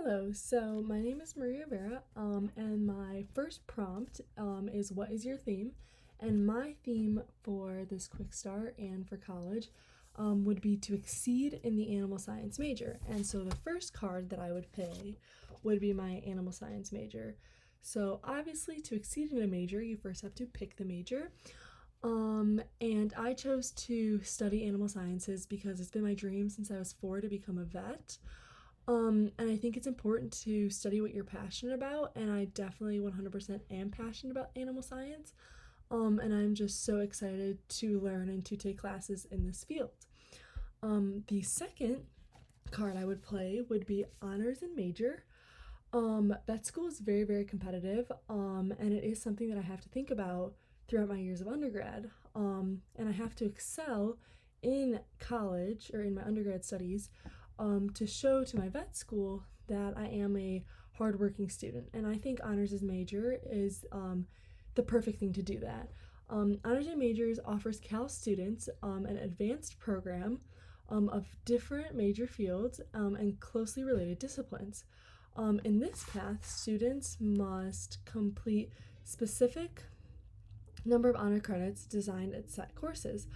Hello, so my name is Rivera, and my first prompt is what is your theme? And my theme for this quick start and for college would be to exceed in the animal science major. And so the first card that I would play would be my animal science major. So obviously, to exceed in a major, you first have to pick the major. And I chose to study animal sciences because it's been my dream since I was 4 to become a vet. And I think it's important to study what you're passionate about, and I definitely 100% am passionate about animal science. And I'm just so excited to learn and to take classes in this field. The second card I would play would be honors and major. Vet school is very, very competitive, and it is something that I have to think about throughout my years of undergrad. And I have to excel in college or in my undergrad studies to show to my vet school that I am a hardworking student. And I think honors as major is the perfect thing to do that. Honors and majors offers CALS students an advanced program of different major fields and closely related disciplines. In this path, students must complete specific number of honor credits designed at set courses.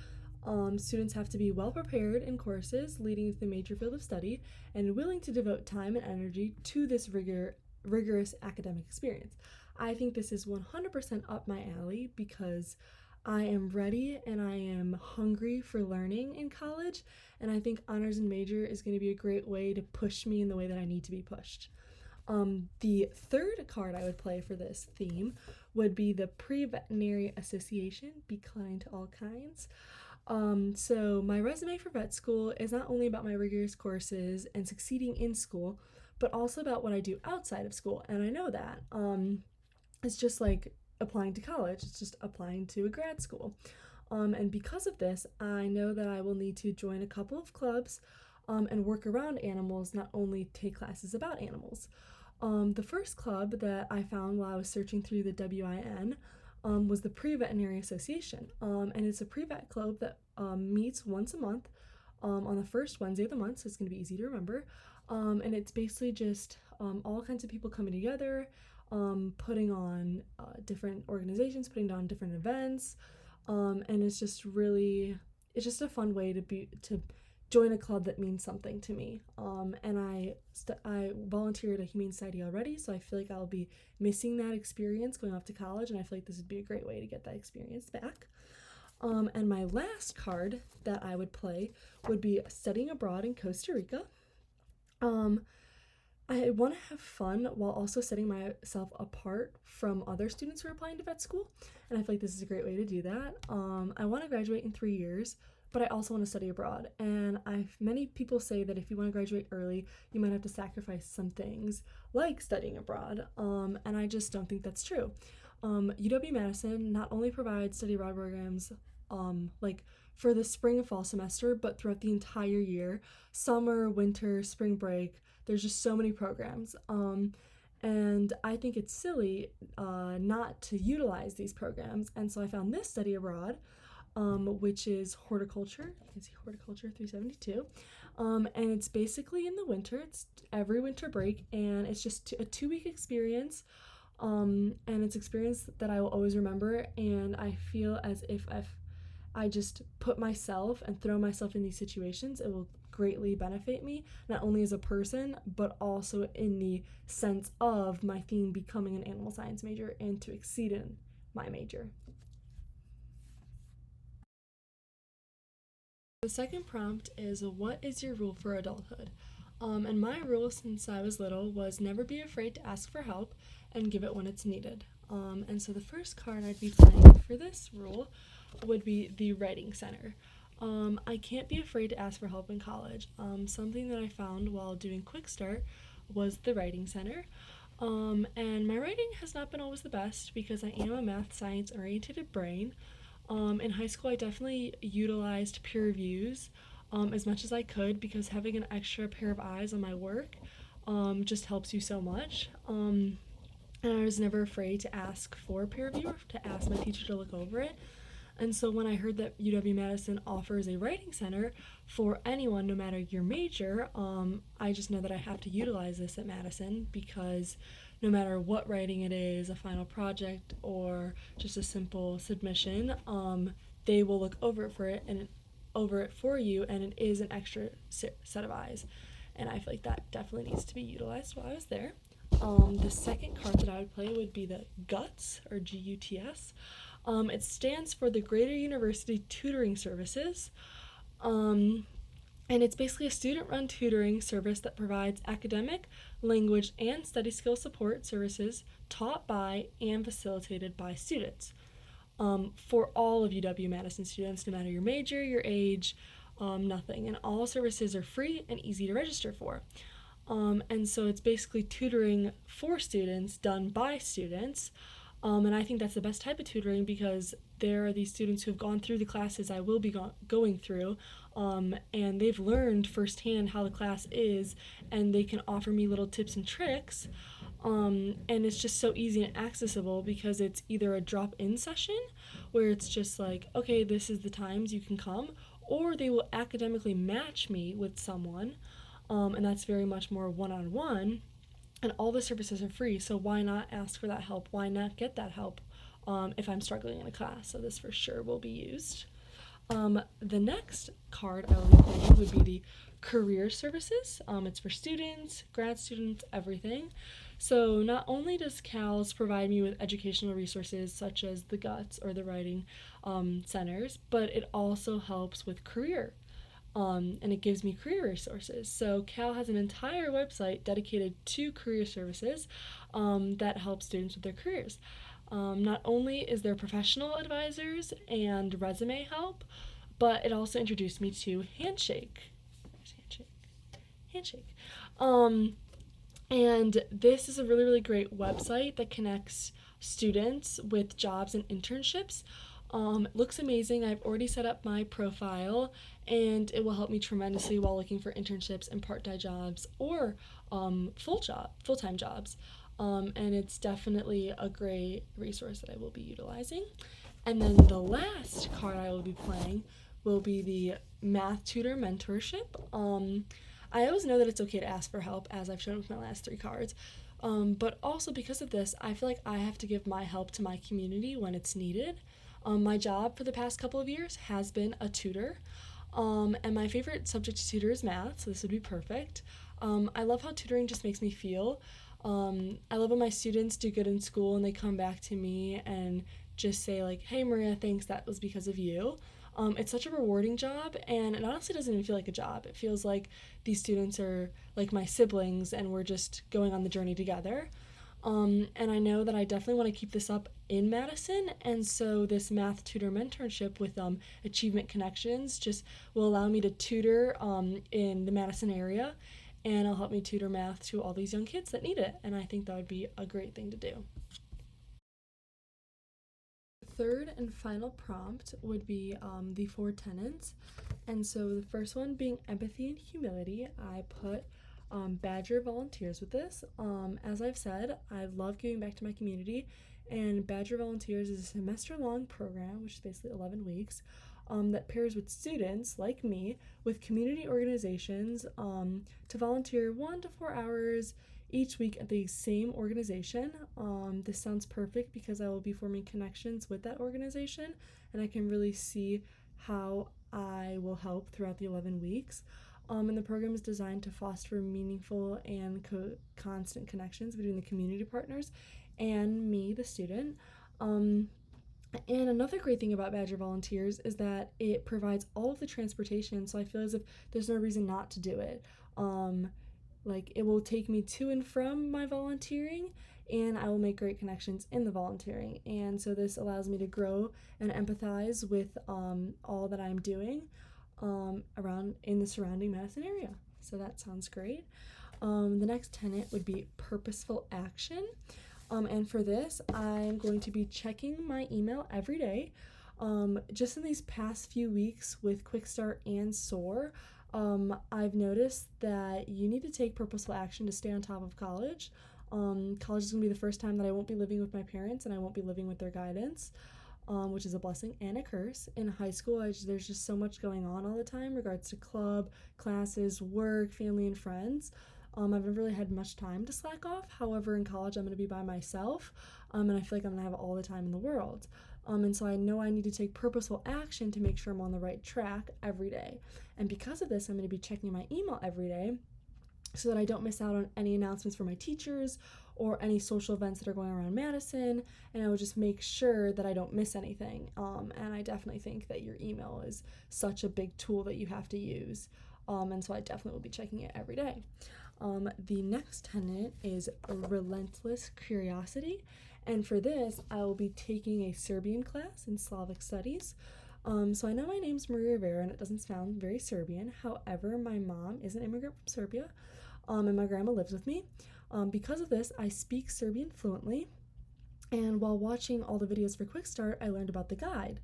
Students have to be well prepared in courses leading to the major field of study and willing to devote time and energy to this rigorous academic experience. I think this is 100% up my alley because I am ready and I am hungry for learning in college, and I think honors and major is going to be a great way to push me in the way that I need to be pushed. The third card I would play for this theme would be the Pre-Veterinary Association, Be Kind to All Kinds. So my resume for vet school is not only about my rigorous courses and succeeding in school, but also about what I do outside of school. And I know that it's just like applying to college, it's just applying to a grad school. And because of this, I know that I will need to join a couple of clubs and work around animals, not only take classes about animals. The first club that I found while I was searching through the WIN was the Pre-Veterinary Association, and it's a pre-vet club that meets once a month on the first Wednesday of the month, so it's going to be easy to remember. And it's basically just all kinds of people coming together, putting on different organizations, putting on different events, and it's just a fun way to join a club that means something to me. And I volunteered at a Humane Society already, so I feel like I'll be missing that experience going off to college, and I feel like this would be a great way to get that experience back. And my last card that I would play would be studying abroad in Costa Rica. I want to have fun while also setting myself apart from other students who are applying to vet school, and I feel like this is a great way to do that. I want to graduate in 3 years, but I also want to study abroad. And many people say that if you want to graduate early, you might have to sacrifice some things like studying abroad. And I just don't think that's true. UW-Madison not only provides study abroad programs like for the spring and fall semester, but throughout the entire year, summer, winter, spring break. There's just so many programs. And I think it's silly not to utilize these programs. And so I found this study abroad, which is horticulture. You can see horticulture 372. And it's basically in the winter. It's every winter break, and it's just a 2-week experience. And it's experience that I will always remember. And I feel as if I just put myself and throw myself in these situations, it will greatly benefit me, not only as a person, but also in the sense of my theme becoming an animal science major and to exceed in my major. The second prompt is what is your rule for adulthood? And my rule since I was little was never be afraid to ask for help and give it when it's needed. And so the first card I'd be playing for this rule would be the Writing Center. I can't be afraid to ask for help in college. Something that I found while doing QuickStart was the Writing Center. And my writing has not been always the best because I am a math science oriented brain. In high school, I definitely utilized peer reviews as much as I could because having an extra pair of eyes on my work just helps you so much. And I was never afraid to ask for peer review or to ask my teacher to look over it. And so when I heard that UW-Madison offers a writing center for anyone, no matter your major, I just know that I have to utilize this at Madison because no matter what writing it is, a final project or just a simple submission, they will look over it for you, and it is an extra set of eyes. And I feel like that definitely needs to be utilized while I was there. The second card that I would play would be the GUTS, or GUTS. It stands for the Greater University Tutoring Services. And it's basically a student-run tutoring service that provides academic, language, and study skill support services taught by and facilitated by students. For all of UW-Madison students, no matter your major, your age, nothing. And all services are free and easy to register for. And so it's basically tutoring for students done by students. And I think that's the best type of tutoring because there are these students who have gone through the classes I will be going through, and they've learned firsthand how the class is, and they can offer me little tips and tricks. And it's just so easy and accessible because it's either a drop-in session where it's just like, okay, this is the times you can come, or they will academically match me with someone, and that's very much more one-on-one. And all the services are free, so why not ask for that help? Why not get that help if I'm struggling in a class? So this for sure will be used. The next card I will be playing would be the career services. It's for students, grad students, everything. So not only does CALS provide me with educational resources such as the GUTS or the writing centers, but it also helps with career. And it gives me career resources. So Cal has an entire website dedicated to career services that help students with their careers. Not only is there professional advisors and resume help, but it also introduced me to Handshake. Handshake. And this is a really, really great website that connects students with jobs and internships. It looks amazing. I've already set up my profile, and it will help me tremendously while looking for internships and part-time jobs or full-time jobs. And it's definitely a great resource that I will be utilizing. And then the last card I will be playing will be the Math Tutor Mentorship. I always know that it's okay to ask for help, as I've shown with my last 3 cards. But also because of this, I feel like I have to give my help to my community when it's needed. My job for the past couple of years has been a tutor, and my favorite subject to tutor is math, so this would be perfect. I love how tutoring just makes me feel. I love when my students do good in school and they come back to me and just say like, hey Maria, thanks, that was because of you. It's such a rewarding job, and it honestly doesn't even feel like a job. It feels like these students are like my siblings and we're just going on the journey together. And I know that I definitely want to keep this up in Madison, and so this math tutor mentorship with Achievement Connections just will allow me to tutor in the Madison area, and it'll help me tutor math to all these young kids that need it, and I think that would be a great thing to do. Third and final prompt would be the 4 tenets. And so the first one being empathy and humility, I put Badger Volunteers with this. As I've said, I love giving back to my community, and Badger Volunteers is a semester-long program, which is basically 11 weeks, that pairs with students like me with community organizations to volunteer 1 to 4 hours each week at the same organization. This sounds perfect because I will be forming connections with that organization, and I can really see how I will help throughout the 11 weeks. And the program is designed to foster meaningful and constant connections between the community partners and me, the student. And another great thing about Badger Volunteers is that it provides all of the transportation, so I feel as if there's no reason not to do it. Like, it will take me to and from my volunteering, and I will make great connections in the volunteering. And so this allows me to grow and empathize with all that I'm doing around in the surrounding Madison area. So that sounds great. The next tenet would be purposeful action. And for this, I'm going to be checking my email every day. Just in these past few weeks with QuickStart and SOAR, I've noticed that you need to take purposeful action to stay on top of college. College is going to be the first time that I won't be living with my parents and I won't be living with their guidance. which is a blessing and a curse. In high school, there's just so much going on all the time in regards to club, classes, work, family, and friends. I've never really had much time to slack off. However, in college, I'm going to be by myself, and I feel like I'm going to have all the time in the world. And so I know I need to take purposeful action to make sure I'm on the right track every day. And because of this, I'm going to be checking my email every day so that I don't miss out on any announcements from my teachers or any social events that are going around Madison, and I will just make sure that I don't miss anything. And I definitely think that your email is such a big tool that you have to use, and so I definitely will be checking it every day. The next tenet is relentless curiosity, and for this, I will be taking a Serbian class in Slavic studies. So I know my name's Maria Rivera, and it doesn't sound very Serbian. However, my mom is an immigrant from Serbia, and my grandma lives with me. Because of this, I speak Serbian fluently, and while watching all the videos for QuickStart, I learned about the guide.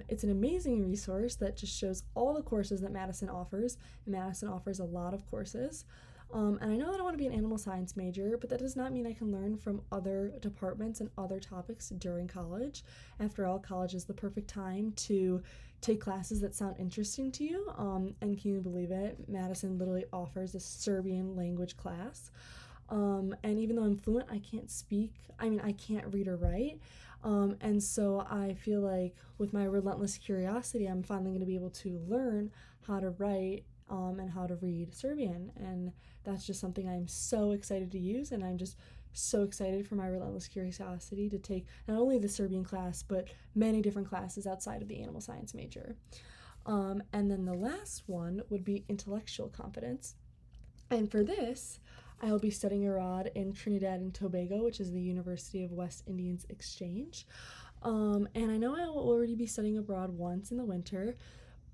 It's an amazing resource that just shows all the courses that Madison offers, and Madison offers a lot of courses. And I know that I want to be an animal science major, but that does not mean I can learn from other departments and other topics during college. After all, college is the perfect time to take classes that sound interesting to you. And can you believe it? Madison literally offers a Serbian language class. And even though I'm fluent, I can't read or write. And so I feel like with my relentless curiosity, I'm finally going to be able to learn how to write and how to read Serbian. And that's just something I'm so excited to use. And I'm just so excited for my relentless curiosity to take not only the Serbian class, but many different classes outside of the animal science major. And then the last one would be intellectual confidence. And for this, I will be studying abroad in Trinidad and Tobago, which is the University of West Indies Exchange. And I know I will already be studying abroad once in the winter,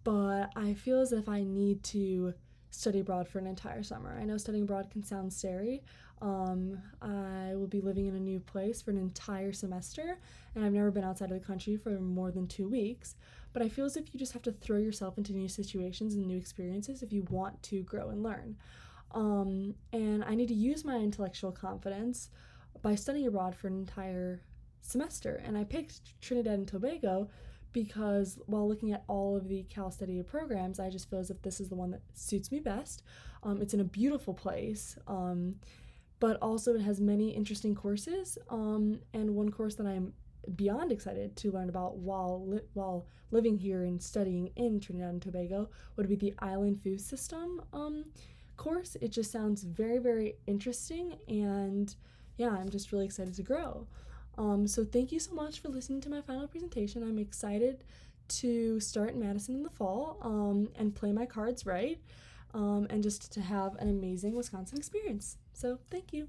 but I feel as if I need to study abroad for an entire summer. I know studying abroad can sound scary. I will be living in a new place for an entire semester, and I've never been outside of the country for more than 2 weeks. But I feel as if you just have to throw yourself into new situations and new experiences if you want to grow and learn. And I need to use my intellectual confidence by studying abroad for an entire semester. And I picked Trinidad and Tobago because while looking at all of the CALS study programs, I just feel as if this is the one that suits me best. It's in a beautiful place, but also it has many interesting courses. And one course that I'm beyond excited to learn about while living here and studying in Trinidad and Tobago would be the Island Food System course. It just sounds very, very interesting, and yeah, I'm just really excited to grow. So thank you so much for listening to my final presentation. I'm excited to start in Madison in the fall and play my cards right, and just to have an amazing Wisconsin experience. So thank you.